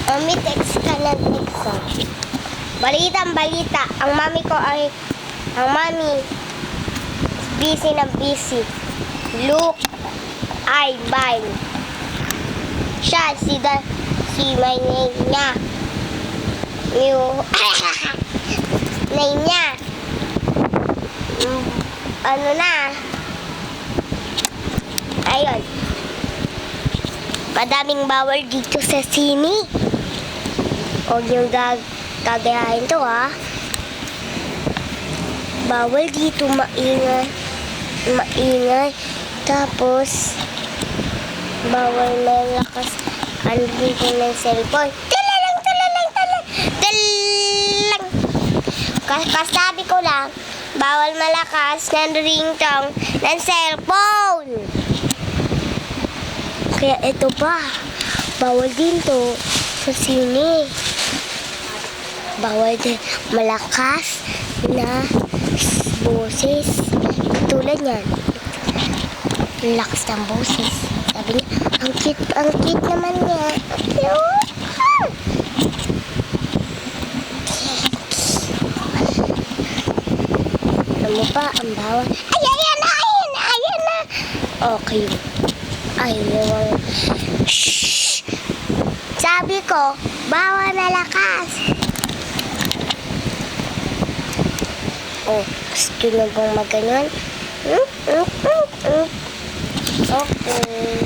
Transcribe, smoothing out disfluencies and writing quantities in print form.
Mami, text ka ng text. Balitang balita. Ang mami busy na busy. Look, ay bye. Siya, si may name niya. Name niya. Ano na? Ayun. Madaming bawal dito sa sini. Huwag yung gagayahin to, ha. Bawal dito, maingay. Tapos, bawal malakas ang dito ng cellphone. Talalang. Kasabi ko lang, bawal malakas ng ringtone ng cellphone. Kaya ito pa, bawal din to sa sine. Bawal din malakas na boses. Tulad yan. Lakas ng boses. Sabi niya, ang cute naman niya. Cute. Alam mo pa, ang bawal. Ayan na. Okay. Ayun. Shhh! Sabi ko, bawal malakas. Oh, gusto na bang maganon? Okay.